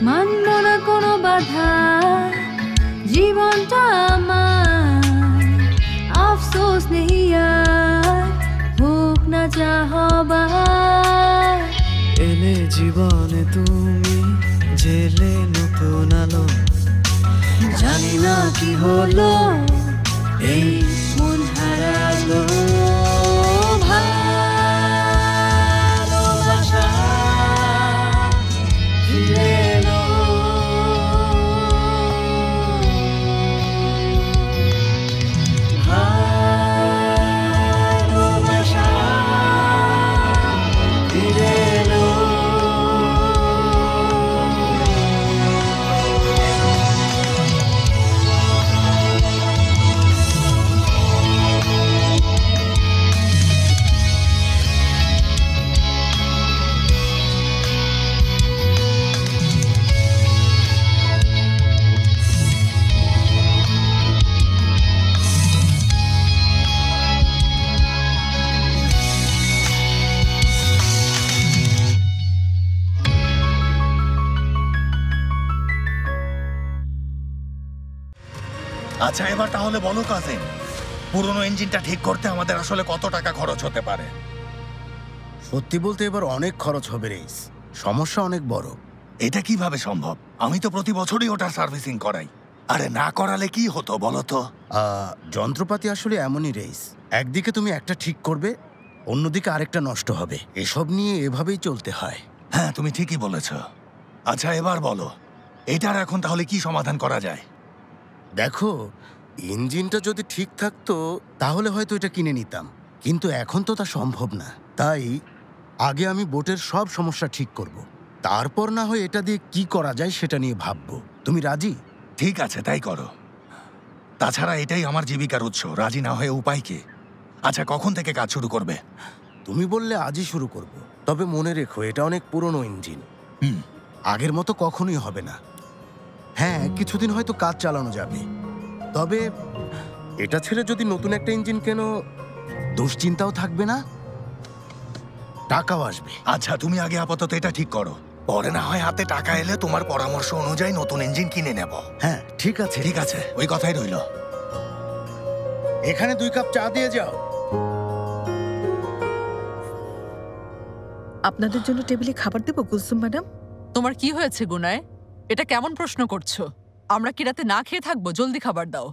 মানব না কোনো বাধা, জীবনটা আমার আফসোস নেই আর, হোক না যা হবার। এলে জীবনে তুমি, জেলে নতুন আলো, জানি না কি হলো এই মন হারালো। ভালোবাসা ফিরে এলো, ভালোবাসা ফিরে এলো। আচ্ছা, এবার তাহলে বলো কাজিন, পুরনো ইঞ্জিনটা ঠিক করতে আমাদের আসলে কত টাকা খরচ হতে পারে? সত্যি বলতে এবার অনেক খরচ হবে রেইস, সমস্যা অনেক বড়। এটা কিভাবে সম্ভব? আমি তো প্রতি বছরই ওটার সার্ভিসিং করাই। আরে না করালে কি হতো বলো তো? যন্ত্রপাতি আসলে এমনই রেইস, একদিকে তুমি একটা ঠিক করবে, অন্যদিকে আরেকটা নষ্ট হবে। এসব নিয়ে এভাবেই চলতে হয়। হ্যাঁ, তুমি ঠিকই বলেছ। আচ্ছা, এবার বলো এটার এখন তাহলে কি সমাধান করা যায়? দেখো, ইঞ্জিনটা যদি ঠিক থাকতো তাহলে হয়তো এটা কিনে নিতাম, কিন্তু এখন তো তা সম্ভব না। তাই আগে আমি বোটের সব সমস্যা ঠিক করব, তারপর না হয় এটা দিয়ে কি করা যায় সেটা নিয়ে ভাববো। তুমি রাজি? ঠিক আছে, তাই করো। তাছাড়া এটাই আমার জীবিকার উৎস, রাজি না হয়ে উপায় কি? আচ্ছা, কখন থেকে কাজ শুরু করবে? তুমি বললে আজই শুরু করব, তবে মনে রেখো এটা অনেক পুরনো ইঞ্জিন, আগের মতো কখনোই হবে না। হ্যাঁ, কিছুদিন হয়তো কাজ চালানো যাবে, তবে এটা ছেড়ে যদি নতুন একটা ইঞ্জিন কেনো, দুশ্চিন্তাও থাকবে না, টাকাও আসবে। আচ্ছা, তুমি আগে আপাতত এটা ঠিক করো, পরে না হয় হাতে টাকা এলে তোমার পরামর্শ অনুযায়ী নতুন ইঞ্জিন কিনে নেব। হ্যাঁ, ঠিক আছে। ঠিক আছে, ওই কথাই রইল। এখানে 2 কাপ চা দিয়ে যাও। আপনাদের জন্য টেবিলে খাবার দেবো কুলসুম ম্যাডাম? তোমার কি হয়েছে গুনায়? এটা কেমন প্রশ্ন করছো? আমরা কি রাতে না খেয়ে থাকবো? জলদি খাবার দাও।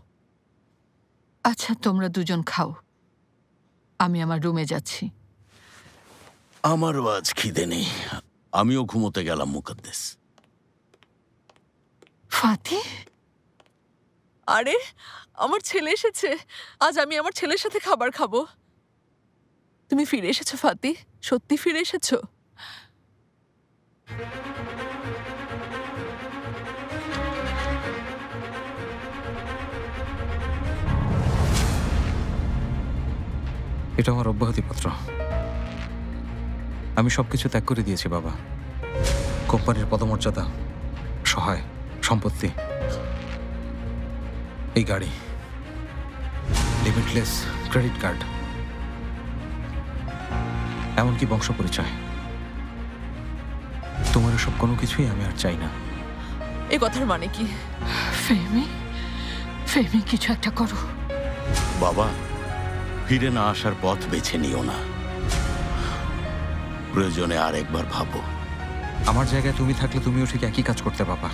আচ্ছা, তোমরা দুজন খাও, আমি আমার রুমে যাচ্ছি। আমারও আজ খিদে নেই, আমিও ঘুমোতে গেলাম। মুকদ্দেস। ফাতি, আরে আমার ছেলে এসেছে, আজ আমি আমার ছেলের সাথে খাবার খাবো। তুমি ফিরে এসেছো ফাতি, সত্যি ফিরে এসেছো? এটা আমার অব্যাহতিপত্র। আমি সবকিছু ত্যাগ করে দিয়েছি বাবা, কোম্পানির পদমর্যাদা, সহায় সম্পত্তি, এই গাড়ি, লিমিটলেস ক্রেডিট কার্ড, এমনকি বংশ পরিচয়। তোমার এসব কোনো কিছুই আমি আর চাই না। এই কথার মানে কি? ফেমি, ফেমি কিছু একটা করো। বাবা, ফিরে না আসার পথ বেছে নিও না, প্রয়োজনে আর একবার ভাবো। আমার জায়গায় তুমি থাকলে তুমিও ঠিক একই কাজ করতে বাবা।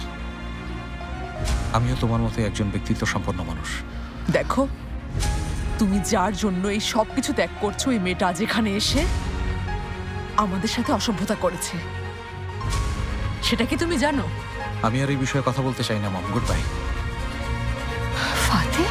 আমিও তোমার মতো একজন ব্যক্তিত্ব সম্পন্ন মানুষ। দেখো, তুমি যার জন্য এই সব কিছু ত্যাগ করছো, এই মেয়েটা আজ এখানে এসে আমাদের সাথে অসভ্যতা করেছে, সেটা কি তুমি জানো? আমি আর এই বিষয়ে কথা বলতে চাই না মম। Good bye. ফাতি,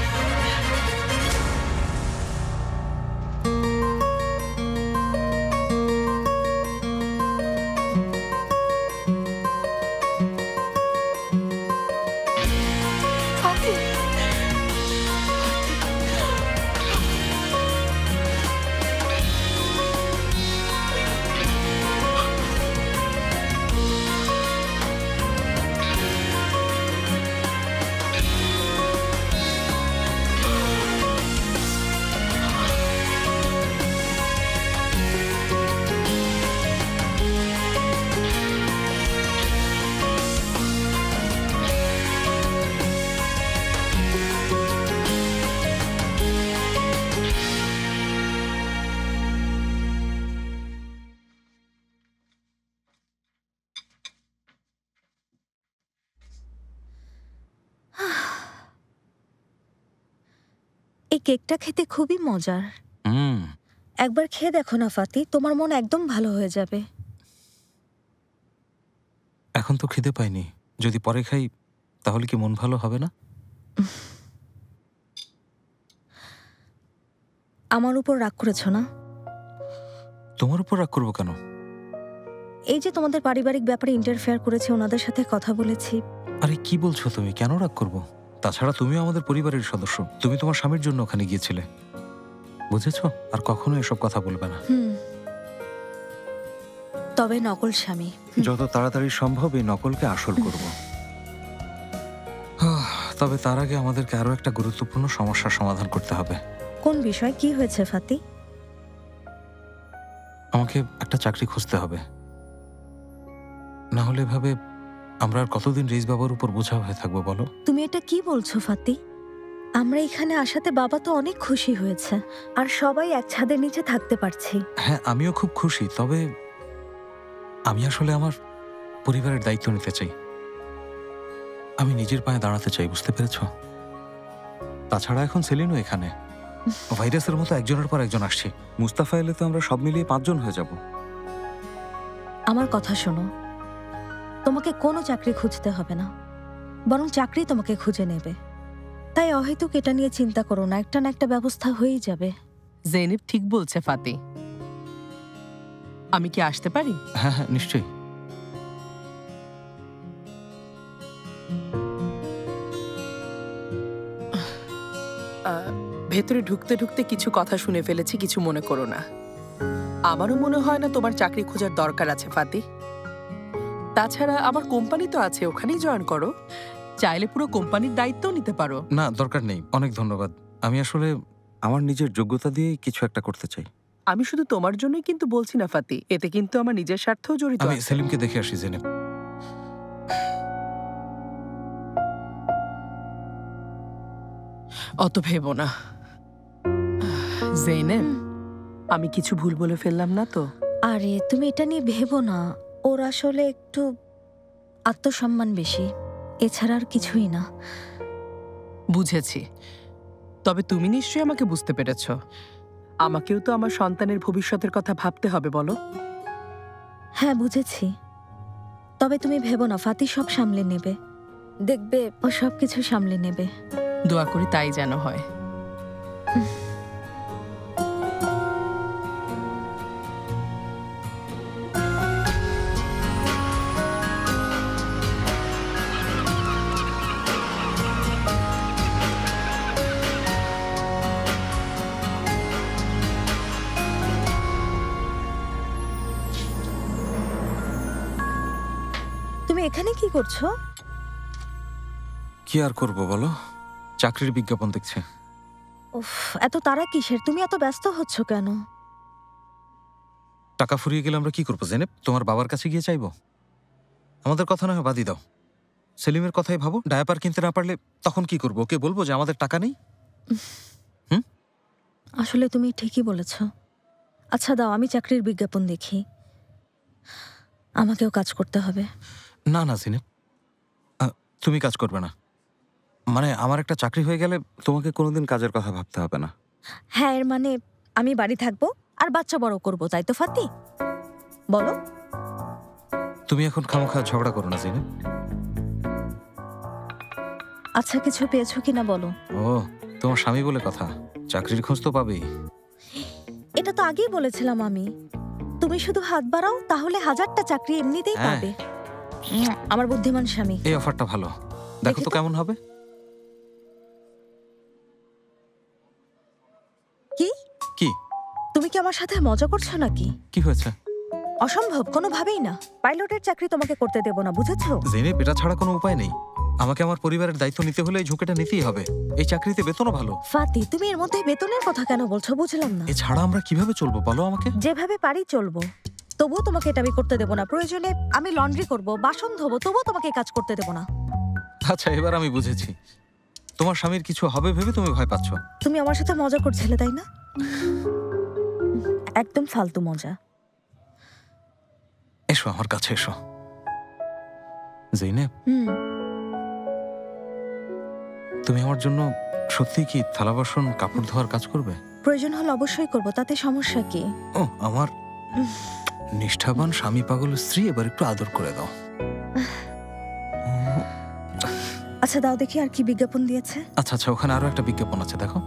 এই কেকটা খেতে খুবই মজার। একবার খেয়ে দেখো না ফাতি, তোমার মন একদম ভালো হয়ে যাবে। এখন তো খিদে পাইনি, যদি পরে খাই তাহলে কি মন ভালো হবে না? আমার উপর রাগ করেছো না? তোমার উপর রাগ করবো কেন? এই যে তোমাদের পারিবারিক ব্যাপারে ইন্টারফেয়ার করেছে, ওনাদের সাথে কথা বলেছি। আরে কি বলছো তুমি? কেন রাগ করবো? তাছাড়া তুমিও আমাদের পরিবারের সদস্য, তুমি তোমার স্বামীর জন্য ওখানে গিয়েছিলে, বুঝেছো? আর কখনো এসব কথা বলবে না। তবে নকল স্বামী। যত তাড়াতাড়ি সম্ভব এই নকলকে আসল করব। তবে তার আগে আমাদেরকে আরো একটা গুরুত্বপূর্ণ সমস্যার সমাধান করতে হবে। কোন বিষয়? কি হয়েছে ফাতি? আমাকে একটা চাকরি খুঁজতে হবে, না হলে এভাবে আমরা আর কতদিন রেইস বাবার উপর বোঝা হয়ে থাকবো বলো? তুমি এটা কি বলছো ফাতি? আমরা এখানে আসাতে বাবা তো অনেক খুশি হয়েছে, আর সবাই এক ছাদের নিচে থাকতে পারছি। হ্যাঁ, আমিও খুব খুশি, তবে আমি আসলে আমার পরিবারের দায়িত্ব নিতে চাই। আমি নিজের পায়ে দাঁড়াতে চাই, বুঝতে পেরেছ? তাছাড়া এখন সেলিনও এখানে, ভাইরাসের মতো একজনের পর একজন আসছে। মুস্তাফা এলে তো আমরা সব মিলিয়ে 5 জন হয়ে যাব। আমার কথা শোনো, তোমাকে কোনো চাকরি খুঁজতে হবে না, বরং চাকরি তোমাকে খুঁজে নেবে। তাই অহেতুক এটা নিয়ে চিন্তা করো না, একটা না একটা ব্যবস্থা হয়েই যাবে। জেনেব ঠিক বলছে ফাতি। আমি কি আসতে পারি? হ্যাঁ হ্যাঁ, নিশ্চয়ই। ভেতরে ঢুকতে ঢুকতে কিছু কথা শুনে ফেলেছি, কিছু মনে করো না। আমারও মনে হয় না তোমার চাকরি খোঁজার দরকার আছে ফাতি। তাছাড়া আমার কোম্পানি তো আছে, ওখানেই জয়েন করো। চাইলে পুরো কোম্পানির দায়িত্বও নিতে পারো। না, দরকার নেই, অনেক ধন্যবাদ। আমি আসলে আমার নিজের যোগ্যতা দিয়েই কিছু একটা করতে চাই। আমি শুধু তোমার জন্যই কিন্তু বলছি না ফাতি, এতে কিন্তু আমার নিজের স্বার্থও জড়িত আমি আছে। সেলিমকে দেখে আসি। জেনেব, অত ভেবো না। জেনেব, আমি কিছু ভুল বলে ফেললাম না তো? আরে তুমি এটা নিয়ে ভেবো না, ওর আসলে একটু আত্মসম্মান বেশি, এছাড়া আর কিছুই না। বুঝেছি। তবে তুমি নিশ্চয়ই আমাকে বুঝতে পেরেছ। আমাকেও তো আমার সন্তানের ভবিষ্যতের কথা ভাবতে হবে, বলো? হ্যাঁ, বুঝেছি। তবে তুমি ভেবো না, ফাতি সব সামলে নেবে, দেখবে ও সব কিছু সামলে নেবে। দোয়া করি তাই যেন হয়। তুমি এখানে কি করছো? কি আর করব বলো, চাকরির বিজ্ঞাপন দেখছে। উফ, এত তাড়া কিসের? তুমি এত ব্যস্ত হচ্ছ কেন? টাকা ফুরিয়ে গেলে আমরা কি করবো জেনেব? তোমার বাবার কাছে গিয়ে চাইবো? আমাদের কথা না হয় বাদই দাও, সেলিমের কথাই ভাবো। ডায়াপার কিনতে না পারলে তখন কি করবো? ওকে বলবো যে আমাদের টাকা নেই? আসলে তুমি ঠিকই বলেছ। আচ্ছা দাও, আমি চাকরির বিজ্ঞাপন দেখি, আমাকেও কাজ করতে হবে। না না জেনেব, তুমি কাজ করবে না। মানে আমার একটা চাকরি হয়ে গেলে তোমাকে কোনোদিন কাজের কথা ভাবতে হবে না। হ্যাঁ, এর মানে আমি বাড়ি থাকবো আর বাচ্চা বড় করবো, তাই তো ফাতি? বলো। তুমি এখন খামোখা ঝগড়া করো না জেনেব। আচ্ছা, কিছু পেয়েছো কিনা বলো। ও, তোমার স্বামী বলে কথা, চাকরির খোঁজ তো পাবেই। এটা তো আগেই বলেছিলাম আমি। তুমি শুধু হাত বাড়াও, তাহলে 1000টা চাকরি এমনিতেই পাবে। আমার বুদ্ধিমান স্বামী। এই অফারটা ভালো, দেখো তো কেমন হবে। কি কি? তুমি কি আমার সাথে মজা করছো নাকি? কি হয়েছে? অসম্ভব, কোনোভাবেই না। পাইলটের চাকরি তোমাকে করতে দেব না, বুঝেছো? জেনেব, এটা ছাড়া কোনো উপায় নেই। আমাকে আমার পরিবারের দায়িত্ব নিতে হলে এই ঝুঁকিটা নিতেই হবে। এই চাকরিতে বেতনও ভালো। ফাতি, তুমি এর মধ্যে বেতনের কথা কেন বলছো? বুঝলাম না। এছাড়া আমরা কিভাবে চলবো বলো আমাকে? যেভাবে পারি চলবো, তবুও তোমাকে এটা আমি করতে দেবো না। প্রয়োজনে আমি লন্ড্রি করব, বাসন ধোবো, তবুও তোমাকে কাজ করতে দেবো না। আচ্ছা, এবার আমি বুঝেছি। তোমার স্বামীর কিছু হবে ভেবে তুমি ভয় পাচ্ছ। তুমি আমার সাথে মজা করছিলে, তাই না? একদম ফালতু মজা। এসো আমার কাছে, এসো জেনেব। তুমি আমার জন্য সত্যি কি থালা বাসন কাপড় ধোয়ার কাজ করবে? প্রয়োজন হলে অবশ্যই করব, তাতে সমস্যা কি? ও আমার নিষ্ঠাবান স্বামী পাগল স্ত্রী, এবার একটু আদর করে দাও। আচ্ছা দাও দেখি আর কি বিজ্ঞাপন দিয়েছে। আচ্ছা আচ্ছা, ওখানে আরো একটা বিজ্ঞাপন আছে, দেখো।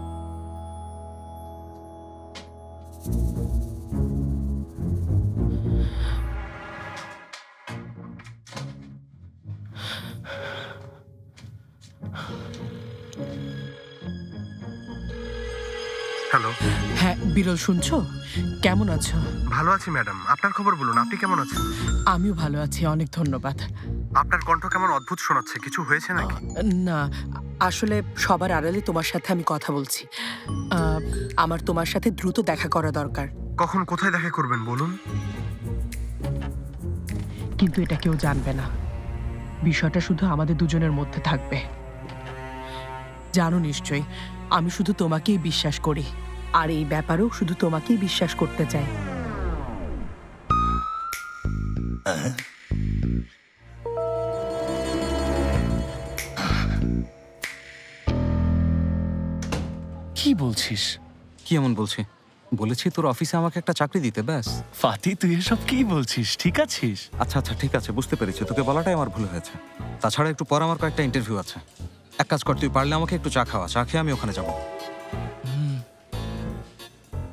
হ্যালো। হ্যাঁ বিরল, শুনছো? কেমন আছো? ভালো আছি ম্যাডাম, আপনার খবর বলুন, আপনি কেমন আছেন? আমিও ভালো আছি, অনেক ধন্যবাদ। আপনার কণ্ঠ কেমন অদ্ভুত শোনাচ্ছে, কিছু হয়েছে নাকি? না, আসলে সবার আড়ালে তোমার সাথে আমি কথা বলছি। আমার তোমার সাথে দ্রুত দেখা করা দরকার। কখন কোথায় দেখা করবেন বলুন? কিন্তু এটা কেউ জানবে না, বিষয়টা শুধু আমাদের দুজনের মধ্যে থাকবে। জানো নিশ্চয়ই, আমি শুধু তোমাকেই বিশ্বাস করি, আর এই ব্যাপারেও শুধু তোমাকেই বিশ্বাস করতে চাই। কি বলছিস? কি এমন বলছি? বলেছি তোর অফিসে আমাকে একটা চাকরি দিতে, ব্যাস। ফাতি, তুই এসব কি বলছিস? ঠিক আছিস? আচ্ছা আচ্ছা ঠিক আছে, বুঝতে পেরেছি, তোকে বলাটাই আমার ভুল হয়েছে। তাছাড়া একটু পর আমার কয়েকটা ইন্টারভিউ আছে। এক কাজ কর, তুই পারলে আমাকে একটু চা খাওয়া, চা খেয়ে আমি ওখানে যাব।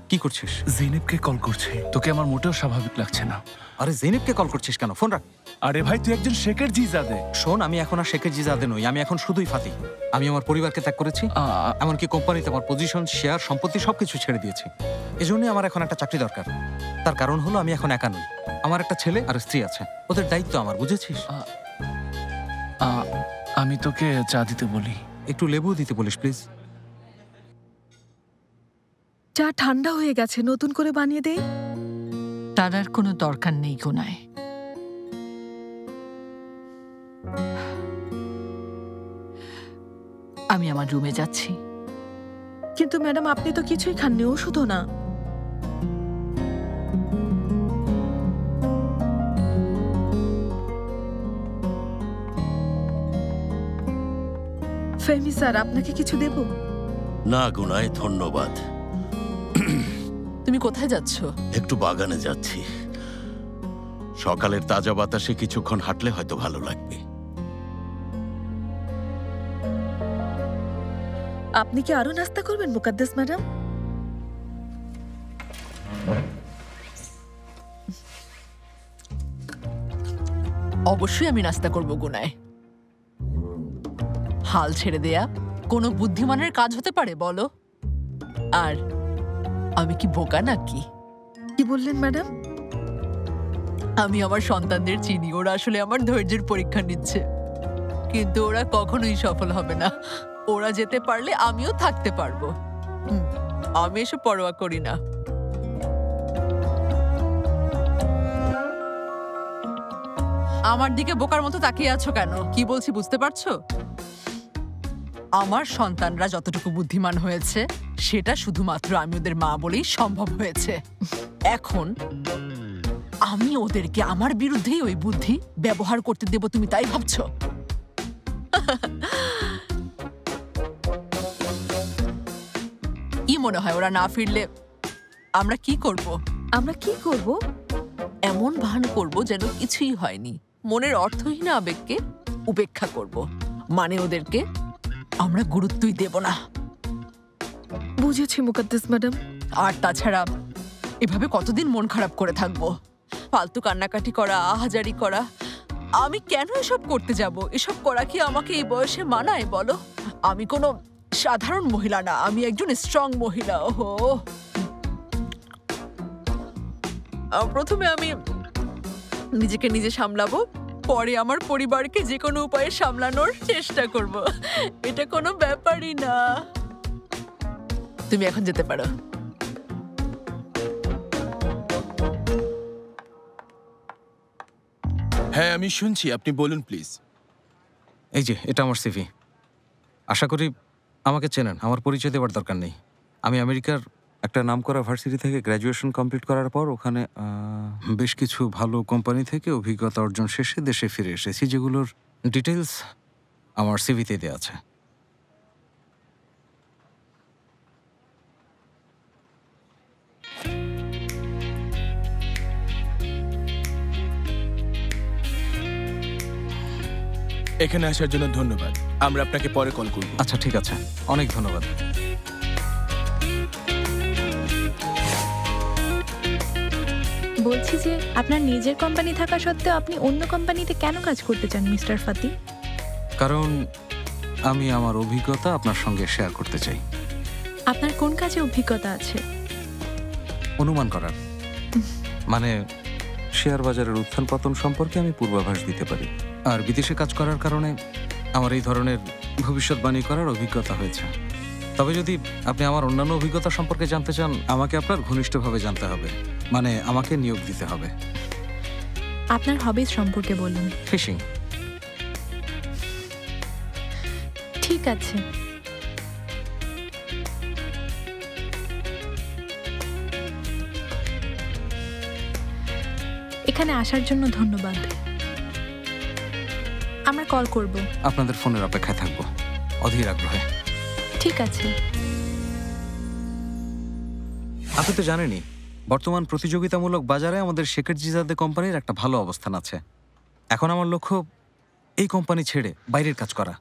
কি করছিস? জেনেবকে কল করছে, তোকে আমার মোটেও স্বাভাবিক লাগছে না। আরে জেনেবকে কল করছিস কেন? ফোন রাখ। আরে ভাই, তুই একজন শেখের জিজাদে। শোন, আমি এখন আর শেখের জিজাদে নই, আমি এখন শুধুই ফাতি। আমি আমার পরিবারকে ত্যাগ করেছি, এমনকি কোম্পানিতে আমার পজিশন, শেয়ার, সম্পত্তি সবকিছু ছেড়ে দিয়েছি। এজন্যই আমার এখন একটা চাকরি দরকার। তার কারণ হলো আমি এখন একা নই, আমার একটা ছেলে আর স্ত্রী আছে, ওদের দায়িত্ব আমার, বুঝেছিস? আমি তোকে চা দিতে বলি। একটু লেবু দিতে বলিস প্লিজ। চা ঠান্ডা হয়ে গেছে, নতুন করে বানিয়ে দেই। তার আর কোনো দরকার নেই গুনায়। আমি আমার রুমে যাচ্ছি। কিন্তু ম্যাডাম, আপনি তো কিছুই খাননি, ওষুধও না। ফেহমি স্যার, আপনাকে কিছু দেব? না গুনায়, ধন্যবাদ। তুমি কোথায় যাচ্ছ? একটু বাগানে যাচ্ছি, সকালের তাজা বাতাসে কিছুক্ষণ হাঁটলে হয়তো ভালো লাগবে। আপনি কি আরো নাস্তা করবেন মুকাদ্দেস ম্যাডাম? অবশ্যই আমি নাস্তা করব গুনায়। হাল ছেড়ে দেয়া কোনো বুদ্ধিমানের কাজ হতে পারে বলো? আর আমি কি বোকা নাকি? কি বললেন ম্যাডাম? আমি আমার সন্তানদের চিনি, ওরা আসলে আমার ধৈর্যের পরীক্ষা নিচ্ছে, কিন্তু ওরা কখনোই সফল হবে না। ওরা যেতে পারলে আমিও থাকতে পারবো। আমি এসব পরোয়া করি না। আমার দিকে বোকার মতো তাকিয়ে আছো কেন? কি বলছি বুঝতে পারছো? আমার সন্তানরা যতটুকু বুদ্ধিমান হয়েছে সেটা শুধুমাত্র আমি ওদের মা বলেই সম্ভব হয়েছে। এখন আমি ওদেরকে আমার বিরুদ্ধেই ওই বুদ্ধি ব্যবহার করতে দেব, তুমি তাই ভাবছো? কি মনে হয় ওরা না ফিরলে আমরা কি করব? আমরা কি করব? এমন ভান করব যেন কিছুই হয়নি। মনের অর্থহীন আবেগকে উপেক্ষা করব, মানে ওদেরকে আমরা গুরুত্বই দেব না। বুঝেছি মুকাদ্দেস ম্যাডাম। আর তাছাড়া এভাবে কতদিন মন খারাপ করে থাকবো? ফালতু কান্নাকাটি করা, আহাজারি করা, আমি কেন এসব করতে যাব? এসব করা কি আমাকে এই বয়সে মানায় বলো? আমি কোনো সাধারণ মহিলা না, আমি একজন স্ট্রং মহিলা। ওহো, প্রথমে আমি নিজেকে নিজে সামলাবো, পরে আমার পরিবারকে যে কোনো উপায়ে সামলানোর চেষ্টা করব। এটা কোনো ব্যাপারই না। তুমি এখন যেতে পারো। হ্যাঁ, আমি শুনছি, আপনি বলুন প্লিজ। এই যে এটা আমার সিভি, আশা করি আমাকে চেনেন, আমার পরিচয় দেওয়ার দরকার নেই। আমি আমেরিকার একটা নামকরা ভার্সিটি থেকে গ্র্যাজুয়েশন কমপ্লিট করার পর ওখানে বেশ কিছু ভালো কোম্পানি থেকে অভিজ্ঞতা অর্জন শেষে দেশে ফিরে এসেছি, যেগুলোর ডিটেলস আমার সিভিতে দেওয়া আছে। এখানে আসার জন্য ধন্যবাদ। আমরা আপনাকে পরে কল করব। আচ্ছা ঠিক আছে, অনেক ধন্যবাদ। বলছি যে আপনার নিজের কোম্পানি থাকা সত্ত্বেও আপনি অন্য কোম্পানিতে কেন কাজ করতে চান মিস্টার ফাতি? কারণ আমি আমার অভিজ্ঞতা আপনার সঙ্গে শেয়ার করতে চাই। আপনার কোন কাজে অভিজ্ঞতা আছে? অনুমান করার, মানে শেয়ার বাজারের উত্থান পতন সম্পর্কে আমি পূর্বাভাস দিতে পারি। আর বিদেশে কাজ করার কারণে আমার এই ধরনের ভবিষ্যৎবাণী করার অভিজ্ঞতা হয়েছে। তবে যদি আপনি আমার অন্যান্য অভিজ্ঞতা সম্পর্কে জানতে চান, আমাকে আপনার ঘনিষ্ঠভাবে জানতে হবে, মানে আমাকে নিয়োগ দিতে হবে। আপনার হবিজ সম্পর্কে বলুন। ফিশিং। ঠিক আছে, এখানে আসার জন্য ধন্যবাদ। আমরা কল করব। আপনাদের ফোনের অপেক্ষায় থাকবো অধীর আগ্রহে। ঠিক আছে। আপনি তো জানেনই, বর্তমান প্রতিযোগিতামূলক বাজারে আমাদের শেখর জিজাদে কোম্পানির একটা ভালো অবস্থান আছে। এখন আমার লক্ষ্য এই কোম্পানি ছেড়ে বাইরের কাজ করা,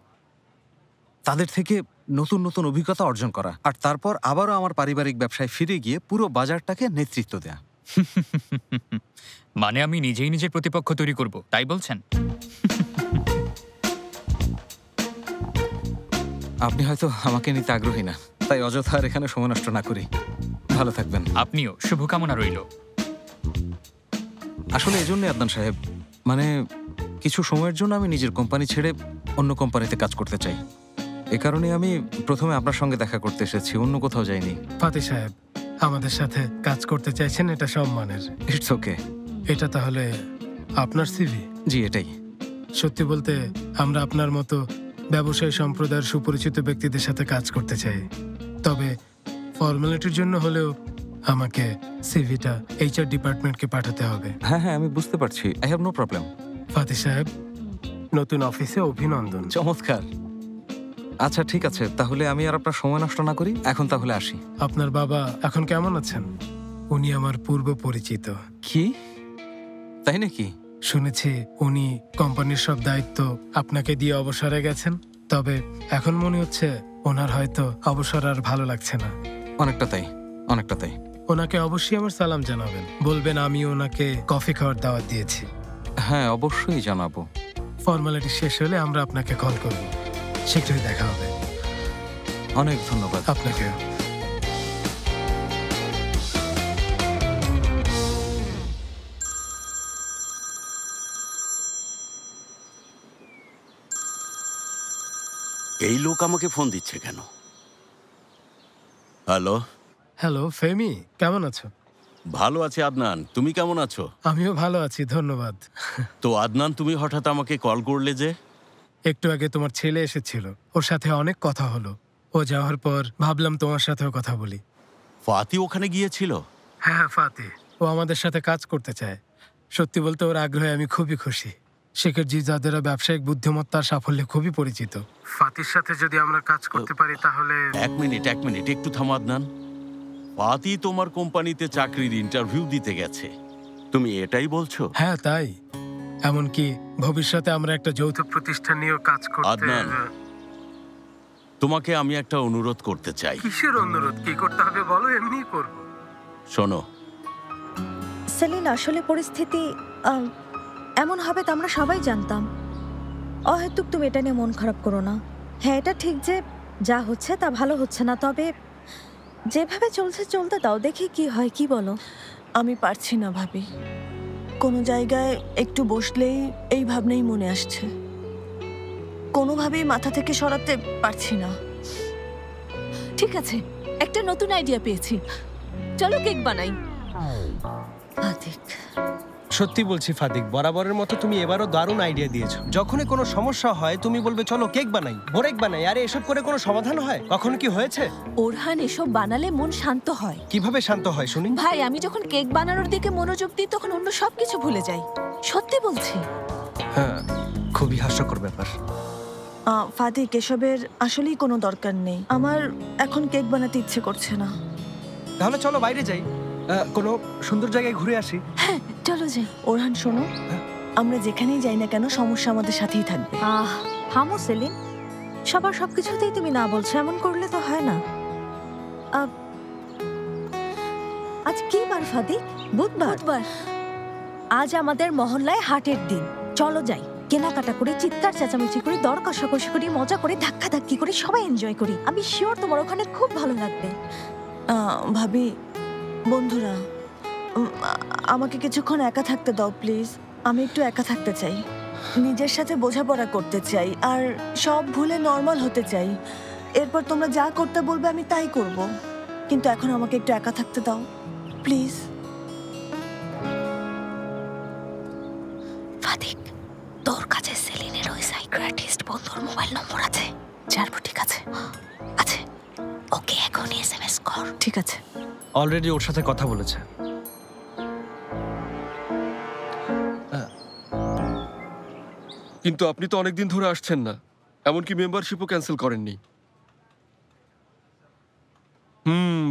তাদের থেকে নতুন নতুন অভিজ্ঞতা অর্জন করা, আর তারপর আবারও আমার পারিবারিক ব্যবসায় ফিরে গিয়ে পুরো বাজারটাকে নেতৃত্ব দেয়া। মানে আমি নিজেই নিজের প্রতিপক্ষ তৈরি করব, তাই বলছেন? আপনি হয়তো আমাকে নিতে আগ্রহী না, তাই অযথা আর এখানে সময় নষ্ট না করি। ভালো থাকবেন। আপনিও, শুভকামনা রইল। আসলে এই জন্যই আদনান সাহেব, মানে কিছু সময়ের জন্য আমি নিজের কোম্পানি ছেড়ে অন্য কোম্পানিতে কাজ করতে চাই। এ কারণে আমি প্রথমে আপনার সঙ্গে দেখা করতে এসেছি, অন্য কোথাও যাইনি। ফাতি সাহেব, আমাদের সাথে কাজ করতে চাইছেন, এটা সম্মানের। It's okay. এটা তাহলে আপনার সিভি? জি, এটাই। সত্যি বলতে আমরা আপনার মতো ব্যবসায়ী সম্প্রদায়ের সুপরিচিত ব্যক্তিদের সাথে কাজ করতে চাই। তবে ফর্মালিটির জন্য হলেও আমাকে সিভিটা এইচআর ডিপার্টমেন্টকে পাঠাতে হবে। হ্যাঁ হ্যাঁ, আমি বুঝতে পারছি। I have no problem. Fati সাহেব, নতুন অফিসে অভিনন্দন। চমৎকার। আচ্ছা ঠিক আছে, তাহলে আমি আর আপনার সময় নষ্ট না করি, এখন তাহলে আসি। আপনার বাবা এখন কেমন আছেন? উনি আমার পূর্ব পরিচিত। কি? তাই নাকি? শুনেছি উনি কোম্পানির সব দায়িত্ব আপনাকে দিয়ে অবসরে গেছেন। তবে এখন মনে হচ্ছে ওনার হয়তো অবসর আর ভালো লাগছে না। অনেকটা তাই, অনেকটা তাই। ওনাকে অবশ্যই আমার সালাম জানাবেন, বলবেন আমি ওনাকে কফি খাওয়ার দাওয়াত দিয়েছি। হ্যাঁ, অবশ্যই জানাবো। ফর্মালিটি শেষ হলে আমরা আপনাকে কল করব। শীঘ্রই দেখা হবে। অনেক ধন্যবাদ আপনাকে। এই লোক আমাকে ফোন দিচ্ছে কেন? হ্যালো। হ্যালো ফেমি, কেমন আছো? ভালো আছি আদনান, তুমি কেমন আছো? আমিও ভালো আছি, ধন্যবাদ। তো আদনান, তুমি হঠাৎ আমাকে কল করলে যে? একটু আগে তোমার ছেলে এসেছিল, ওর সাথে অনেক কথা হলো। ও যাওয়ার পর ভাবলাম তোমার সাথেও কথা বলি। ফাতি ওখানে গিয়েছিল? হ্যাঁ, ফাতি ও আমাদের সাথে কাজ করতে চায়। সত্যি বলতে ওর আগ্রহে আমি খুবই খুশি। শেখর জিজাদেরা ব্যবসায়িক বুদ্ধিমত্তার সাফল্যে খুবই পরিচিত। ফাতির সাথে যদি আমরা কাজ করতে পারি তাহলে। এক মিনিট একটু থামো আদনান। ফাতি তোমার কোম্পানিতে চাকরির ইন্টারভিউ দিতে গেছে, তুমি এটাই বলছো? হ্যাঁ তাই, এমনকি ভবিষ্যতে আমরা একটা যৌথ প্রতিষ্ঠান নিয়েও কাজ করতে। আদনান, তোমাকে আমি একটা অনুরোধ করতে চাই। কিসের অনুরোধ? কি করতে হবে বলো, এমনিই করব। শোনো সেলিন, আসলে পরিস্থিতি এমন হবে তা আমরা সবাই জানতাম। অহেতুক তুমি এটা নিয়ে মন খারাপ করো না। হ্যাঁ, এটা ঠিক যে যা হচ্ছে তা ভালো হচ্ছে না, তবে যেভাবে চলছে চলতে দাও, দেখি কি হয়। কি বলো? আমি পারছি না ভাবি, কোনো জায়গায় একটু বসলেই এই ভাবনাই মনে আসছে, কোনোভাবেই মাথা থেকে সরাতে পারছি না। ঠিক আছে, একটা নতুন আইডিয়া পেয়েছি, চলো কেক বানাই। সত্যি বলছি ফাদিক, বরাবরের মতো তুমি এবারও দারুণ আইডিয়া দিয়েছো। যখনই কোনো সমস্যা হয় তুমি বলবে চলো কেক বানাই, বোরেক বানাই। আরে এসব করে কোনো সমাধান হয়? কখনো কি হয়েছে? ওরহান, এসব বানালে মন শান্ত হয়। কিভাবে শান্ত হয় শুনি? ভাই, আমি যখন কেক বানানোর দিকে মনোযোগ দিই তখন অন্য সবকিছু ভুলে যাই, সত্যি বলছি। হ্যাঁ, খুবই হাস্যকর ব্যাপার। ফাদিক, এসবের আসলেই কোনো দরকার নেই। আমার এখন কেক বানাতে ইচ্ছে করছে না। তাহলে চলো বাইরে যাই, কোনো সুন্দর জায়গায় ঘুরে আসি। হ্যাঁ চলো যাই। ওরহান শোনো, আমরা যেখানেই যাই না কেন সমস্যা আমাদের সাথেই থাকবে। থামো সেলিন, সবার সবকিছুতেই তুমি না বলছো, এমন করলে তো হয় না। আজ কি বার ফাদিক? বুধবার। আজ আমাদের মহল্লায় হাটের দিন, চলো যাই, কেনাকাটা করি, চিৎকার চেঁচামেচি করি, দর কষাকষি করি, মজা করে, ধাক্কাধাক্কি করি, সবাই এনজয় করি। আমি শিওর তোমার ওখানে খুব ভালো লাগবে। ভাবি, বন্ধুরা, আমাকে কিছুক্ষণ একা থাকতে দাও প্লিজ। আমি একটু একা থাকতে চাই, নিজের সাথে বোঝাপড়া করতে চাই, আর সব ভুলে নর্মাল হতে চাই। এরপর তোমরা যা করতে বলবে আমি তাই করব, কিন্তু এখন আমাকে একটু একা থাকতে দাও প্লিজ। ফাদিক, তোর কাছে সেলিনের ওই সাইকিয়াট্রিস্ট বন্ধুর মোবাইল নম্বর আছে? জানবো, ঠিক আছে? আছে, ওকে এখনই এসএমএস কর। ঠিক আছে। অলরেডি ওর সাথে কথা বলেছে। কিন্তু আপনি তো অনেকদিন ধরে আসছেন না, এমনকি মেম্বারশিপও ক্যান্সেল করেননি।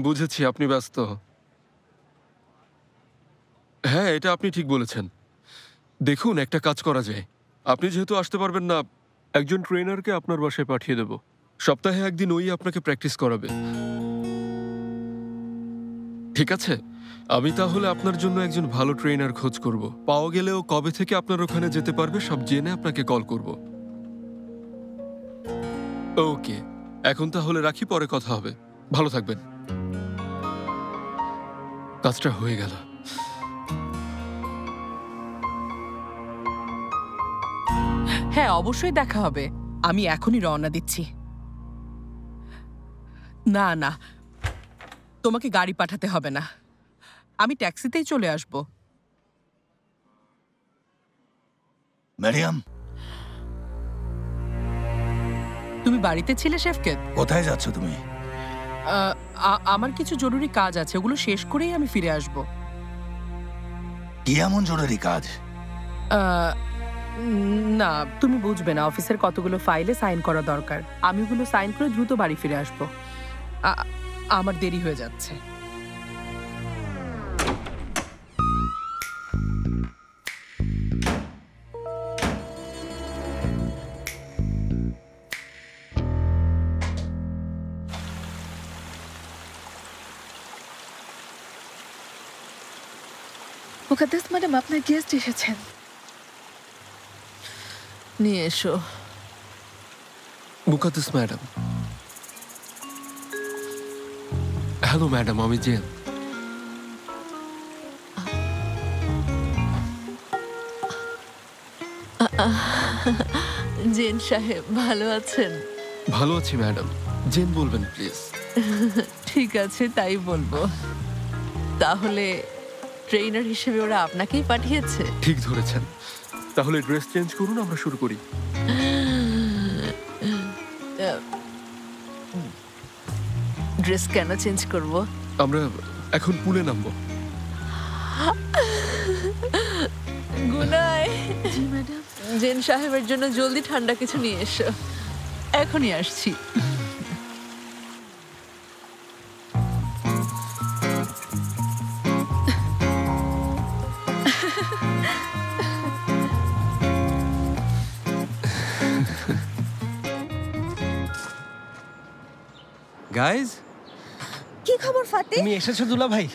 বুঝেছি, আপনি ব্যস্ত। হ্যাঁ, এটা আপনি ঠিক বলেছেন। দেখুন, একটা কাজ করা যায়। আপনি যেহেতু আসতে পারবেন না, একজন ট্রেনারকে আপনার বাসায় পাঠিয়ে দেব। সপ্তাহে একদিন ওই আপনাকে প্র্যাকটিস করাবে। ঠিক আছে, আমি তাহলে আপনার জন্য একজন ভালো ট্রেনার খোঁজ করব। পাওয়া গেলেও কবে থেকে আপনার ওখানে যেতে পারবে সব জেনে আপনাকে কল করব। ওকে, এখন তাহলে রাখি, পরে কথা হবে। ভালো থাকবেন। কাজটা হয়ে গেল। হ্যাঁ, অবশ্যই দেখা হবে। আমি এখনই রওনা দিচ্ছি। না না, তোমাকে গাড়ি পাঠাতে হবে না, আমি ট্যাক্সিতেই চলে আসব। মারিয়াম, তুমি বাড়িতে ছিলে শেফকেত? কোথায় যাচ্ছ তুমি? আমার কিছু জরুরি কাজ আছে, ওগুলো শেষ করেই আমি ফিরে আসব। কি এমন জরুরি কাজ? না, তুমি বুঝবে না, অফিসের কতগুলো ফাইলে সাইন করা দরকার। আমি ওগুলো সাইন করে দ্রুত বাড়ি ফিরে আসব। আমার দেরি হয়ে যাচ্ছে। মুকাদ্দাস ম্যাডাম, আপনার গেস্ট এসেছেন। নিয়ে এসো। মুকাদ্দাস ম্যাডাম। হ্যালো ম্যাডাম, আমি জেন। জেন সাহেব, ভালো আছেন? ভালো আছি ম্যাডাম। জেন বলবেন প্লিজ। ঠিক আছে, তাই বলবো। তাহলে ট্রেনার হিসেবে ওরা আপনাকেই পাঠিয়েছে? ঠিক ধরেছেন। তাহলে ড্রেস চেঞ্জ করুন, আমরা শুরু করি। ড্রেস কেন চেঞ্জ করব? আমরা এখন পুলে নামবো। গুনাই। জি ম্যাডাম। জেন সাহেবের জন্য জলদি ঠান্ডা কিছু নিয়ে এসো। এখনই আসছি। গাইজ, কি খবর ফাতি? তুমি এসেছো দুলা ভাই?